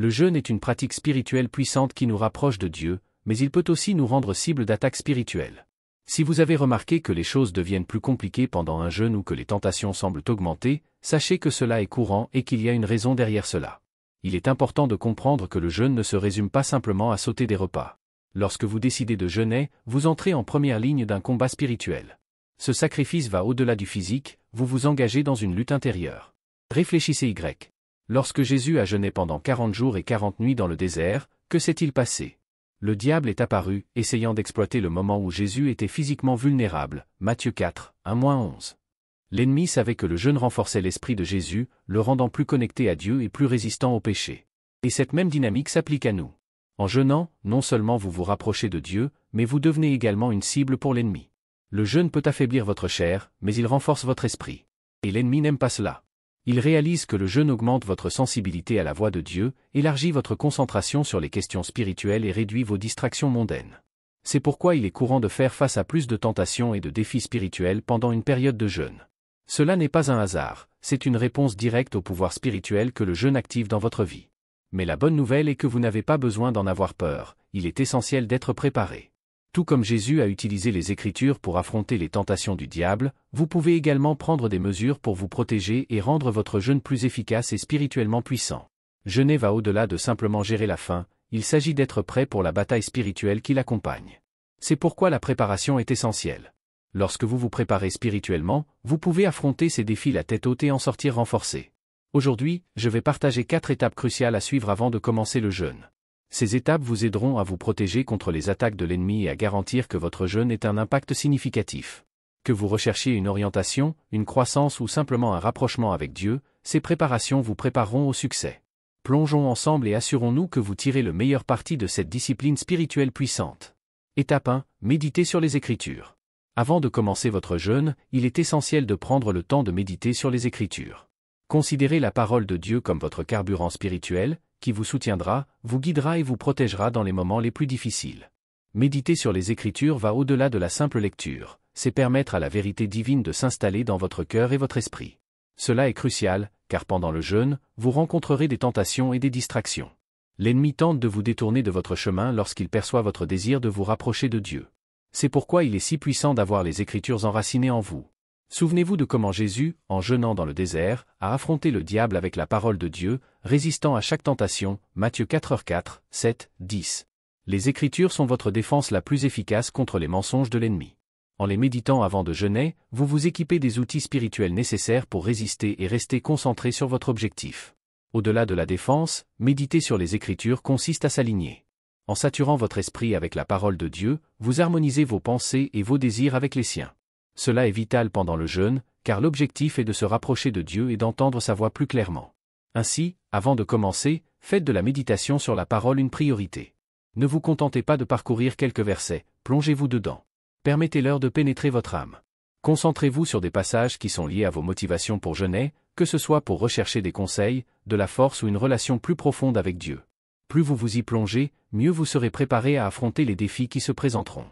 Le jeûne est une pratique spirituelle puissante qui nous rapproche de Dieu, mais il peut aussi nous rendre cible d'attaques spirituelles. Si vous avez remarqué que les choses deviennent plus compliquées pendant un jeûne ou que les tentations semblent augmenter, sachez que cela est courant et qu'il y a une raison derrière cela. Il est important de comprendre que le jeûne ne se résume pas simplement à sauter des repas. Lorsque vous décidez de jeûner, vous entrez en première ligne d'un combat spirituel. Ce sacrifice va au-delà du physique, vous vous engagez dans une lutte intérieure. Réfléchissez Lorsque Jésus a jeûné pendant 40 jours et 40 nuits dans le désert, que s'est-il passé? Le diable est apparu, essayant d'exploiter le moment où Jésus était physiquement vulnérable, Matthieu 4, 1-11. L'ennemi savait que le jeûne renforçait l'esprit de Jésus, le rendant plus connecté à Dieu et plus résistant au péché. Et cette même dynamique s'applique à nous. En jeûnant, non seulement vous vous rapprochez de Dieu, mais vous devenez également une cible pour l'ennemi. Le jeûne peut affaiblir votre chair, mais il renforce votre esprit. Et l'ennemi n'aime pas cela. Il réalise que le jeûne augmente votre sensibilité à la voix de Dieu, élargit votre concentration sur les questions spirituelles et réduit vos distractions mondaines. C'est pourquoi il est courant de faire face à plus de tentations et de défis spirituels pendant une période de jeûne. Cela n'est pas un hasard, c'est une réponse directe au pouvoir spirituel que le jeûne active dans votre vie. Mais la bonne nouvelle est que vous n'avez pas besoin d'en avoir peur, il est essentiel d'être préparé. Tout comme Jésus a utilisé les Écritures pour affronter les tentations du diable, vous pouvez également prendre des mesures pour vous protéger et rendre votre jeûne plus efficace et spirituellement puissant. Jeûner va au-delà de simplement gérer la faim, il s'agit d'être prêt pour la bataille spirituelle qui l'accompagne. C'est pourquoi la préparation est essentielle. Lorsque vous vous préparez spirituellement, vous pouvez affronter ces défis la tête haute et en sortir renforcé. Aujourd'hui, je vais partager 4 étapes cruciales à suivre avant de commencer le jeûne. Ces étapes vous aideront à vous protéger contre les attaques de l'ennemi et à garantir que votre jeûne ait un impact significatif. Que vous recherchiez une orientation, une croissance ou simplement un rapprochement avec Dieu, ces préparations vous prépareront au succès. Plongeons ensemble et assurons-nous que vous tirez le meilleur parti de cette discipline spirituelle puissante. Étape 1. Méditez sur les Écritures. Avant de commencer votre jeûne, il est essentiel de prendre le temps de méditer sur les Écritures. Considérez la parole de Dieu comme votre carburant spirituel, qui vous soutiendra, vous guidera et vous protégera dans les moments les plus difficiles. Méditer sur les Écritures va au-delà de la simple lecture, c'est permettre à la vérité divine de s'installer dans votre cœur et votre esprit. Cela est crucial, car pendant le jeûne, vous rencontrerez des tentations et des distractions. L'ennemi tente de vous détourner de votre chemin lorsqu'il perçoit votre désir de vous rapprocher de Dieu. C'est pourquoi il est si puissant d'avoir les Écritures enracinées en vous. Souvenez-vous de comment Jésus, en jeûnant dans le désert, a affronté le diable avec la parole de Dieu, résistant à chaque tentation, Matthieu 4, 7, 10. Les Écritures sont votre défense la plus efficace contre les mensonges de l'ennemi. En les méditant avant de jeûner, vous vous équipez des outils spirituels nécessaires pour résister et rester concentré sur votre objectif. Au-delà de la défense, méditer sur les Écritures consiste à s'aligner. En saturant votre esprit avec la parole de Dieu, vous harmonisez vos pensées et vos désirs avec les siens. Cela est vital pendant le jeûne, car l'objectif est de se rapprocher de Dieu et d'entendre sa voix plus clairement. Ainsi, avant de commencer, faites de la méditation sur la parole une priorité. Ne vous contentez pas de parcourir quelques versets, plongez-vous dedans. Permettez-leur de pénétrer votre âme. Concentrez-vous sur des passages qui sont liés à vos motivations pour jeûner, que ce soit pour rechercher des conseils, de la force ou une relation plus profonde avec Dieu. Plus vous vous y plongez, mieux vous serez préparé à affronter les défis qui se présenteront.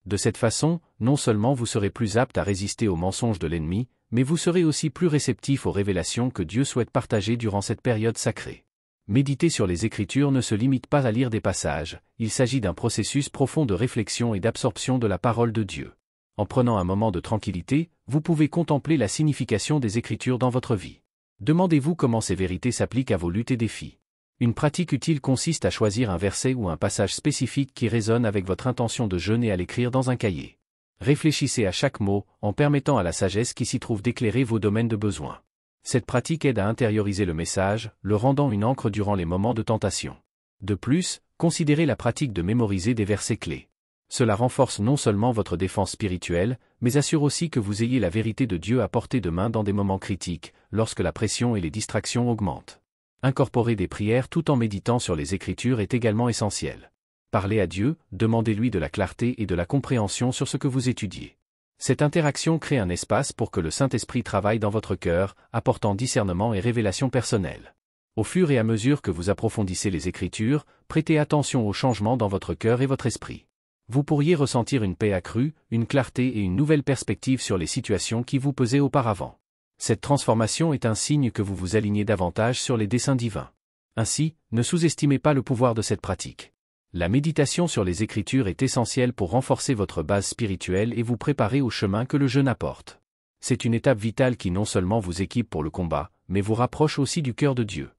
De cette façon, non seulement vous serez plus apte à résister aux mensonges de l'ennemi, mais vous serez aussi plus réceptif aux révélations que Dieu souhaite partager durant cette période sacrée. Méditer sur les Écritures ne se limite pas à lire des passages, il s'agit d'un processus profond de réflexion et d'absorption de la parole de Dieu. En prenant un moment de tranquillité, vous pouvez contempler la signification des Écritures dans votre vie. Demandez-vous comment ces vérités s'appliquent à vos luttes et défis. Une pratique utile consiste à choisir un verset ou un passage spécifique qui résonne avec votre intention de jeûne et à l'écrire dans un cahier. Réfléchissez à chaque mot, en permettant à la sagesse qui s'y trouve d'éclairer vos domaines de besoin. Cette pratique aide à intérioriser le message, le rendant une ancre durant les moments de tentation. De plus, considérez la pratique de mémoriser des versets clés. Cela renforce non seulement votre défense spirituelle, mais assure aussi que vous ayez la vérité de Dieu à portée de main dans des moments critiques, lorsque la pression et les distractions augmentent. Incorporer des prières tout en méditant sur les Écritures est également essentiel. Parlez à Dieu, demandez-lui de la clarté et de la compréhension sur ce que vous étudiez. Cette interaction crée un espace pour que le Saint-Esprit travaille dans votre cœur, apportant discernement et révélation personnelle. Au fur et à mesure que vous approfondissez les Écritures, prêtez attention aux changements dans votre cœur et votre esprit. Vous pourriez ressentir une paix accrue, une clarté et une nouvelle perspective sur les situations qui vous pesaient auparavant. Cette transformation est un signe que vous vous alignez davantage sur les desseins divins. Ainsi, ne sous-estimez pas le pouvoir de cette pratique. La méditation sur les Écritures est essentielle pour renforcer votre base spirituelle et vous préparer au chemin que le jeûne apporte. C'est une étape vitale qui non seulement vous équipe pour le combat, mais vous rapproche aussi du cœur de Dieu.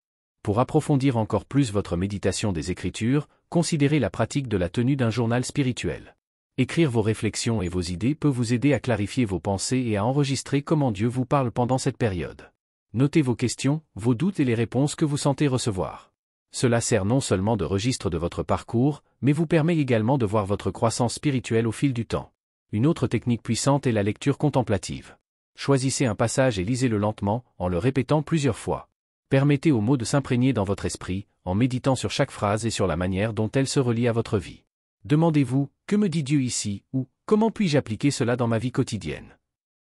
Pour approfondir encore plus votre méditation des Écritures, considérez la pratique de la tenue d'un journal spirituel. Écrire vos réflexions et vos idées peut vous aider à clarifier vos pensées et à enregistrer comment Dieu vous parle pendant cette période. Notez vos questions, vos doutes et les réponses que vous sentez recevoir. Cela sert non seulement de registre de votre parcours, mais vous permet également de voir votre croissance spirituelle au fil du temps. Une autre technique puissante est la lecture contemplative. Choisissez un passage et lisez-le lentement, en le répétant plusieurs fois. Permettez aux mots de s'imprégner dans votre esprit, en méditant sur chaque phrase et sur la manière dont elle se relie à votre vie. Demandez-vous, que me dit Dieu ici, ou comment puis-je appliquer cela dans ma vie quotidienne?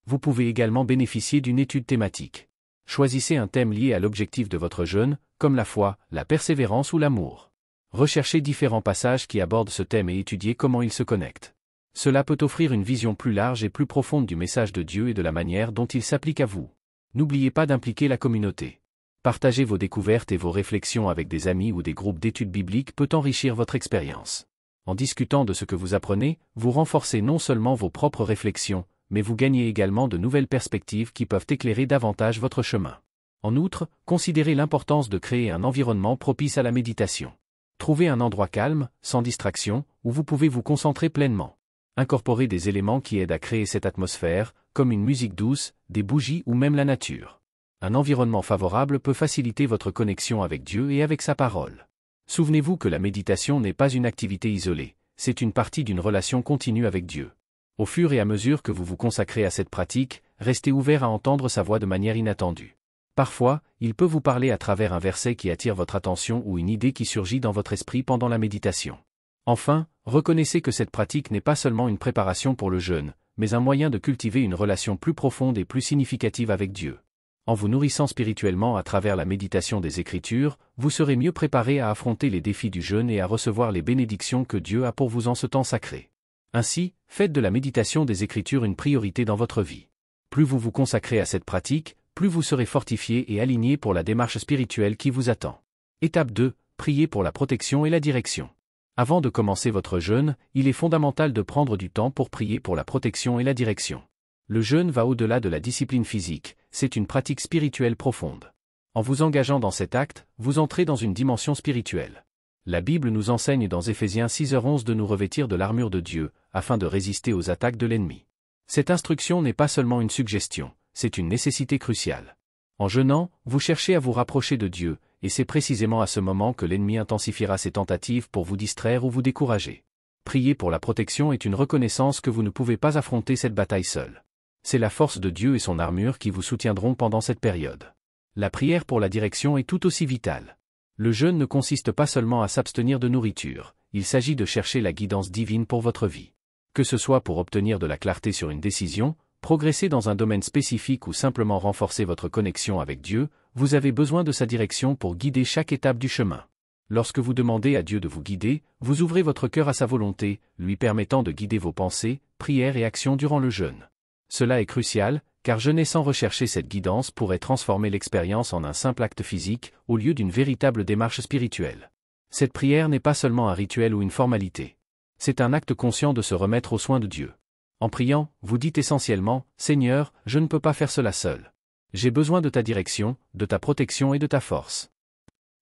Vous pouvez également bénéficier d'une étude thématique. Choisissez un thème lié à l'objectif de votre jeûne, comme la foi, la persévérance ou l'amour. Recherchez différents passages qui abordent ce thème et étudiez comment ils se connectent. Cela peut offrir une vision plus large et plus profonde du message de Dieu et de la manière dont il s'applique à vous. N'oubliez pas d'impliquer la communauté. Partager vos découvertes et vos réflexions avec des amis ou des groupes d'études bibliques peut enrichir votre expérience. En discutant de ce que vous apprenez, vous renforcez non seulement vos propres réflexions, mais vous gagnez également de nouvelles perspectives qui peuvent éclairer davantage votre chemin. En outre, considérez l'importance de créer un environnement propice à la méditation. Trouvez un endroit calme, sans distraction, où vous pouvez vous concentrer pleinement. Incorporez des éléments qui aident à créer cette atmosphère, comme une musique douce, des bougies ou même la nature. Un environnement favorable peut faciliter votre connexion avec Dieu et avec sa parole. Souvenez-vous que la méditation n'est pas une activité isolée, c'est une partie d'une relation continue avec Dieu. Au fur et à mesure que vous vous consacrez à cette pratique, restez ouvert à entendre sa voix de manière inattendue. Parfois, il peut vous parler à travers un verset qui attire votre attention ou une idée qui surgit dans votre esprit pendant la méditation. Enfin, reconnaissez que cette pratique n'est pas seulement une préparation pour le jeûne, mais un moyen de cultiver une relation plus profonde et plus significative avec Dieu. En vous nourrissant spirituellement à travers la méditation des Écritures, vous serez mieux préparé à affronter les défis du jeûne et à recevoir les bénédictions que Dieu a pour vous en ce temps sacré. Ainsi, faites de la méditation des Écritures une priorité dans votre vie. Plus vous vous consacrez à cette pratique, plus vous serez fortifié et aligné pour la démarche spirituelle qui vous attend. Étape 2. Priez pour la protection et la direction. Avant de commencer votre jeûne, il est fondamental de prendre du temps pour prier pour la protection et la direction. Le jeûne va au-delà de la discipline physique, c'est une pratique spirituelle profonde. En vous engageant dans cet acte, vous entrez dans une dimension spirituelle. La Bible nous enseigne dans Éphésiens 6h11 de nous revêtir de l'armure de Dieu, afin de résister aux attaques de l'ennemi. Cette instruction n'est pas seulement une suggestion, c'est une nécessité cruciale. En jeûnant, vous cherchez à vous rapprocher de Dieu, et c'est précisément à ce moment que l'ennemi intensifiera ses tentatives pour vous distraire ou vous décourager. Prier pour la protection est une reconnaissance que vous ne pouvez pas affronter cette bataille seul. C'est la force de Dieu et son armure qui vous soutiendront pendant cette période. La prière pour la direction est tout aussi vitale. Le jeûne ne consiste pas seulement à s'abstenir de nourriture, il s'agit de chercher la guidance divine pour votre vie. Que ce soit pour obtenir de la clarté sur une décision, progresser dans un domaine spécifique ou simplement renforcer votre connexion avec Dieu, vous avez besoin de sa direction pour guider chaque étape du chemin. Lorsque vous demandez à Dieu de vous guider, vous ouvrez votre cœur à sa volonté, lui permettant de guider vos pensées, prières et actions durant le jeûne. Cela est crucial, car jeûner sans rechercher cette guidance pourrait transformer l'expérience en un simple acte physique, au lieu d'une véritable démarche spirituelle. Cette prière n'est pas seulement un rituel ou une formalité. C'est un acte conscient de se remettre aux soins de Dieu. En priant, vous dites essentiellement, « Seigneur, je ne peux pas faire cela seul. J'ai besoin de ta direction, de ta protection et de ta force. »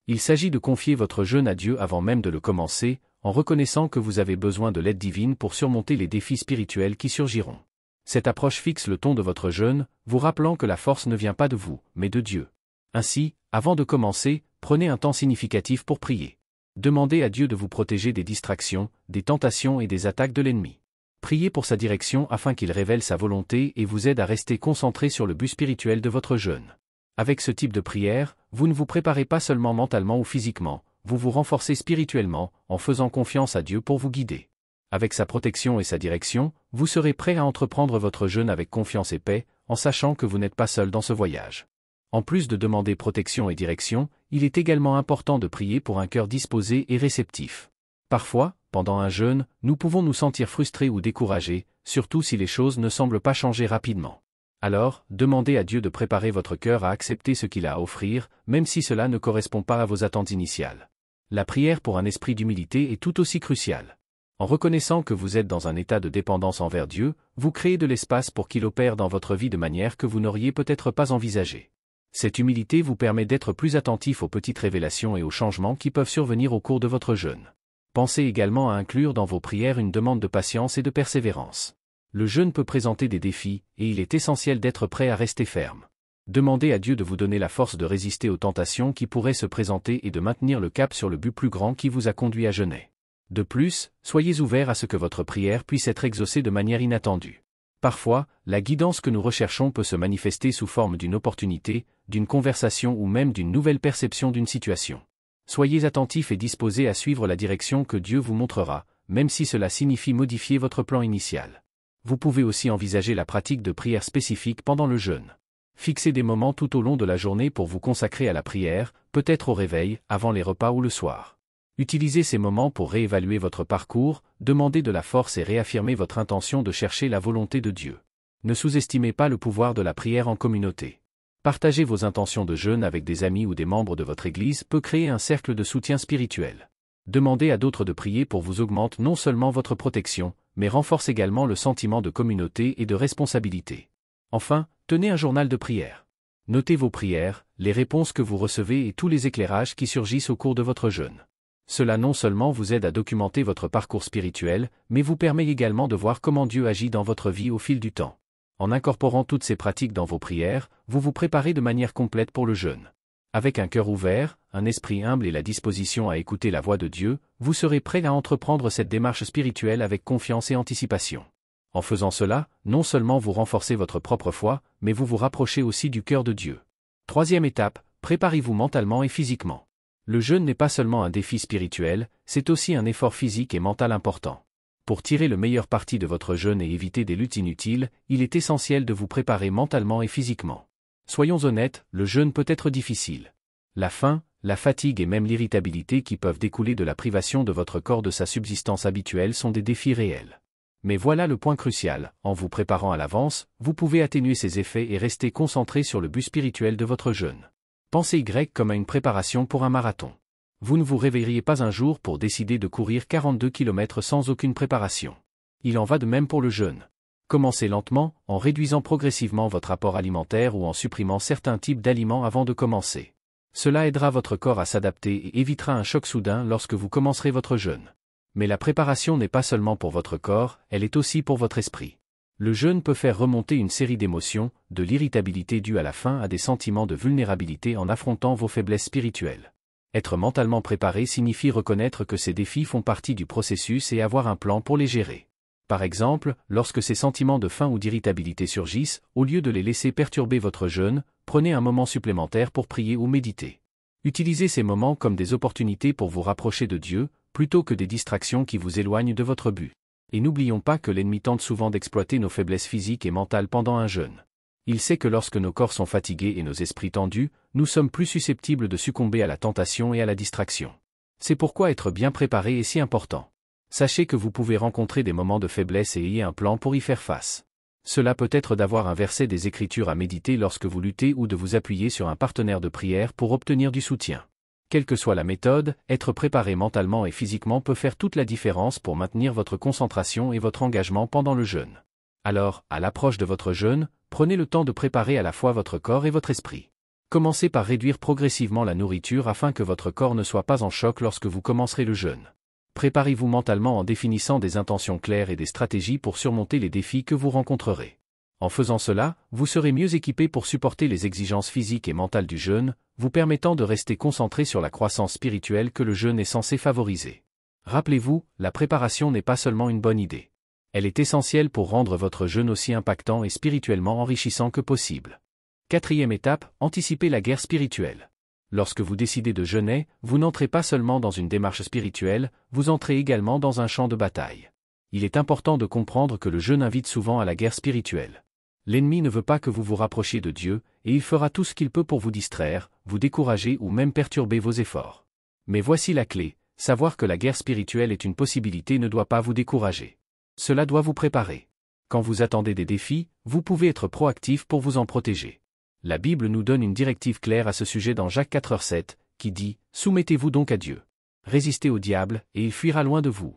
Il s'agit de confier votre jeûne à Dieu avant même de le commencer, en reconnaissant que vous avez besoin de l'aide divine pour surmonter les défis spirituels qui surgiront. Cette approche fixe le ton de votre jeûne, vous rappelant que la force ne vient pas de vous, mais de Dieu. Ainsi, avant de commencer, prenez un temps significatif pour prier. Demandez à Dieu de vous protéger des distractions, des tentations et des attaques de l'ennemi. Priez pour sa direction afin qu'il révèle sa volonté et vous aide à rester concentré sur le but spirituel de votre jeûne. Avec ce type de prière, vous ne vous préparez pas seulement mentalement ou physiquement, vous vous renforcez spirituellement, en faisant confiance à Dieu pour vous guider. Avec sa protection et sa direction, vous serez prêt à entreprendre votre jeûne avec confiance et paix, en sachant que vous n'êtes pas seul dans ce voyage. En plus de demander protection et direction, il est également important de prier pour un cœur disposé et réceptif. Parfois, pendant un jeûne, nous pouvons nous sentir frustrés ou découragés, surtout si les choses ne semblent pas changer rapidement. Alors, demandez à Dieu de préparer votre cœur à accepter ce qu'il a à offrir, même si cela ne correspond pas à vos attentes initiales. La prière pour un esprit d'humilité est tout aussi cruciale. En reconnaissant que vous êtes dans un état de dépendance envers Dieu, vous créez de l'espace pour qu'il opère dans votre vie de manière que vous n'auriez peut-être pas envisagée. Cette humilité vous permet d'être plus attentif aux petites révélations et aux changements qui peuvent survenir au cours de votre jeûne. Pensez également à inclure dans vos prières une demande de patience et de persévérance. Le jeûne peut présenter des défis, et il est essentiel d'être prêt à rester ferme. Demandez à Dieu de vous donner la force de résister aux tentations qui pourraient se présenter et de maintenir le cap sur le but plus grand qui vous a conduit à jeûner. De plus, soyez ouverts à ce que votre prière puisse être exaucée de manière inattendue. Parfois, la guidance que nous recherchons peut se manifester sous forme d'une opportunité, d'une conversation ou même d'une nouvelle perception d'une situation. Soyez attentifs et disposés à suivre la direction que Dieu vous montrera, même si cela signifie modifier votre plan initial. Vous pouvez aussi envisager la pratique de prière spécifique pendant le jeûne. Fixez des moments tout au long de la journée pour vous consacrer à la prière, peut-être au réveil, avant les repas ou le soir. Utilisez ces moments pour réévaluer votre parcours, demander de la force et réaffirmer votre intention de chercher la volonté de Dieu. Ne sous-estimez pas le pouvoir de la prière en communauté. Partager vos intentions de jeûne avec des amis ou des membres de votre Église peut créer un cercle de soutien spirituel. Demander à d'autres de prier pour vous augmente non seulement votre protection, mais renforce également le sentiment de communauté et de responsabilité. Enfin, tenez un journal de prière. Notez vos prières, les réponses que vous recevez et tous les éclairages qui surgissent au cours de votre jeûne. Cela non seulement vous aide à documenter votre parcours spirituel, mais vous permet également de voir comment Dieu agit dans votre vie au fil du temps. En incorporant toutes ces pratiques dans vos prières, vous vous préparez de manière complète pour le jeûne. Avec un cœur ouvert, un esprit humble et la disposition à écouter la voix de Dieu, vous serez prêt à entreprendre cette démarche spirituelle avec confiance et anticipation. En faisant cela, non seulement vous renforcez votre propre foi, mais vous vous rapprochez aussi du cœur de Dieu. Troisième étape, préparez-vous mentalement et physiquement. Le jeûne n'est pas seulement un défi spirituel, c'est aussi un effort physique et mental important. Pour tirer le meilleur parti de votre jeûne et éviter des luttes inutiles, il est essentiel de vous préparer mentalement et physiquement. Soyons honnêtes, le jeûne peut être difficile. La faim, la fatigue et même l'irritabilité qui peuvent découler de la privation de votre corps de sa subsistance habituelle sont des défis réels. Mais voilà le point crucial, en vous préparant à l'avance, vous pouvez atténuer ces effets et rester concentré sur le but spirituel de votre jeûne. Pensez Y comme à une préparation pour un marathon. Vous ne vous réveilleriez pas un jour pour décider de courir 42 km sans aucune préparation. Il en va de même pour le jeûne. Commencez lentement, en réduisant progressivement votre apport alimentaire ou en supprimant certains types d'aliments avant de commencer. Cela aidera votre corps à s'adapter et évitera un choc soudain lorsque vous commencerez votre jeûne. Mais la préparation n'est pas seulement pour votre corps, elle est aussi pour votre esprit. Le jeûne peut faire remonter une série d'émotions, de l'irritabilité due à la faim à des sentiments de vulnérabilité en affrontant vos faiblesses spirituelles. Être mentalement préparé signifie reconnaître que ces défis font partie du processus et avoir un plan pour les gérer. Par exemple, lorsque ces sentiments de faim ou d'irritabilité surgissent, au lieu de les laisser perturber votre jeûne, prenez un moment supplémentaire pour prier ou méditer. Utilisez ces moments comme des opportunités pour vous rapprocher de Dieu, plutôt que des distractions qui vous éloignent de votre but. Et n'oublions pas que l'ennemi tente souvent d'exploiter nos faiblesses physiques et mentales pendant un jeûne. Il sait que lorsque nos corps sont fatigués et nos esprits tendus, nous sommes plus susceptibles de succomber à la tentation et à la distraction. C'est pourquoi être bien préparé est si important. Sachez que vous pouvez rencontrer des moments de faiblesse et ayez un plan pour y faire face. Cela peut être d'avoir un verset des Écritures à méditer lorsque vous luttez ou de vous appuyer sur un partenaire de prière pour obtenir du soutien. Quelle que soit la méthode, être préparé mentalement et physiquement peut faire toute la différence pour maintenir votre concentration et votre engagement pendant le jeûne. Alors, à l'approche de votre jeûne, prenez le temps de préparer à la fois votre corps et votre esprit. Commencez par réduire progressivement la nourriture afin que votre corps ne soit pas en choc lorsque vous commencerez le jeûne. Préparez-vous mentalement en définissant des intentions claires et des stratégies pour surmonter les défis que vous rencontrerez. En faisant cela, vous serez mieux équipé pour supporter les exigences physiques et mentales du jeûne, vous permettant de rester concentré sur la croissance spirituelle que le jeûne est censé favoriser. Rappelez-vous, la préparation n'est pas seulement une bonne idée. Elle est essentielle pour rendre votre jeûne aussi impactant et spirituellement enrichissant que possible. Quatrième étape, anticipez la guerre spirituelle. Lorsque vous décidez de jeûner, vous n'entrez pas seulement dans une démarche spirituelle, vous entrez également dans un champ de bataille. Il est important de comprendre que le jeûne invite souvent à la guerre spirituelle. L'ennemi ne veut pas que vous vous rapprochiez de Dieu, et il fera tout ce qu'il peut pour vous distraire, vous décourager ou même perturber vos efforts. Mais voici la clé, savoir que la guerre spirituelle est une possibilité ne doit pas vous décourager. Cela doit vous préparer. Quand vous attendez des défis, vous pouvez être proactif pour vous en protéger. La Bible nous donne une directive claire à ce sujet dans Jacques 4,7, qui dit « Soumettez-vous donc à Dieu. Résistez au diable, et il fuira loin de vous. »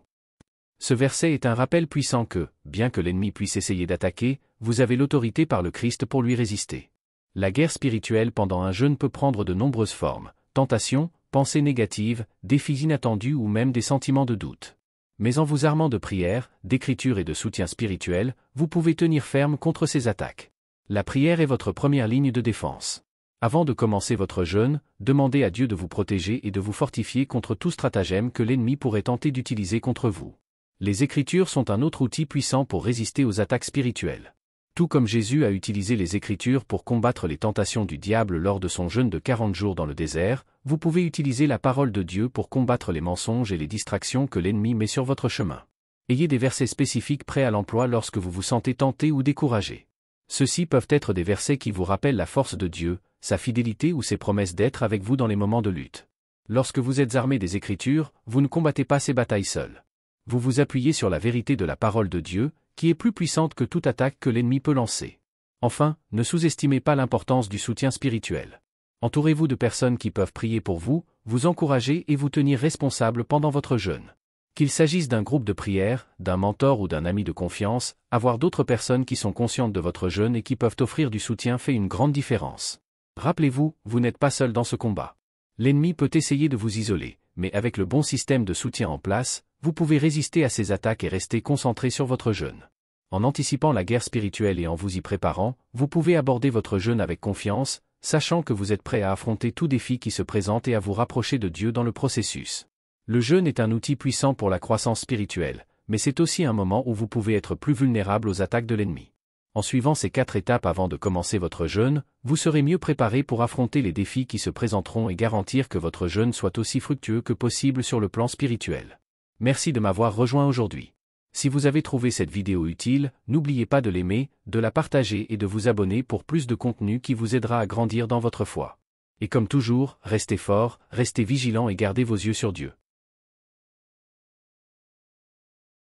Ce verset est un rappel puissant que, bien que l'ennemi puisse essayer d'attaquer, vous avez l'autorité par le Christ pour lui résister. La guerre spirituelle pendant un jeûne peut prendre de nombreuses formes, tentations, pensées négatives, défis inattendus ou même des sentiments de doute. Mais en vous armant de prières, d'écriture et de soutien spirituel, vous pouvez tenir ferme contre ces attaques. La prière est votre première ligne de défense. Avant de commencer votre jeûne, demandez à Dieu de vous protéger et de vous fortifier contre tout stratagème que l'ennemi pourrait tenter d'utiliser contre vous. Les Écritures sont un autre outil puissant pour résister aux attaques spirituelles. Tout comme Jésus a utilisé les Écritures pour combattre les tentations du diable lors de son jeûne de 40 jours dans le désert, vous pouvez utiliser la parole de Dieu pour combattre les mensonges et les distractions que l'ennemi met sur votre chemin. Ayez des versets spécifiques prêts à l'emploi lorsque vous vous sentez tenté ou découragé. Ceux-ci peuvent être des versets qui vous rappellent la force de Dieu, sa fidélité ou ses promesses d'être avec vous dans les moments de lutte. Lorsque vous êtes armé des Écritures, vous ne combattez pas ces batailles seuls. Vous vous appuyez sur la vérité de la parole de Dieu, qui est plus puissante que toute attaque que l'ennemi peut lancer. Enfin, ne sous-estimez pas l'importance du soutien spirituel. Entourez-vous de personnes qui peuvent prier pour vous, vous encourager et vous tenir responsable pendant votre jeûne. Qu'il s'agisse d'un groupe de prière, d'un mentor ou d'un ami de confiance, avoir d'autres personnes qui sont conscientes de votre jeûne et qui peuvent offrir du soutien fait une grande différence. Rappelez-vous, vous n'êtes pas seul dans ce combat. L'ennemi peut essayer de vous isoler, mais avec le bon système de soutien en place, vous pouvez résister à ces attaques et rester concentré sur votre jeûne. En anticipant la guerre spirituelle et en vous y préparant, vous pouvez aborder votre jeûne avec confiance, sachant que vous êtes prêt à affronter tout défi qui se présente et à vous rapprocher de Dieu dans le processus. Le jeûne est un outil puissant pour la croissance spirituelle, mais c'est aussi un moment où vous pouvez être plus vulnérable aux attaques de l'ennemi. En suivant ces 4 étapes avant de commencer votre jeûne, vous serez mieux préparé pour affronter les défis qui se présenteront et garantir que votre jeûne soit aussi fructueux que possible sur le plan spirituel. Merci de m'avoir rejoint aujourd'hui. Si vous avez trouvé cette vidéo utile, n'oubliez pas de l'aimer, de la partager et de vous abonner pour plus de contenu qui vous aidera à grandir dans votre foi. Et comme toujours, restez fort, restez vigilants et gardez vos yeux sur Dieu.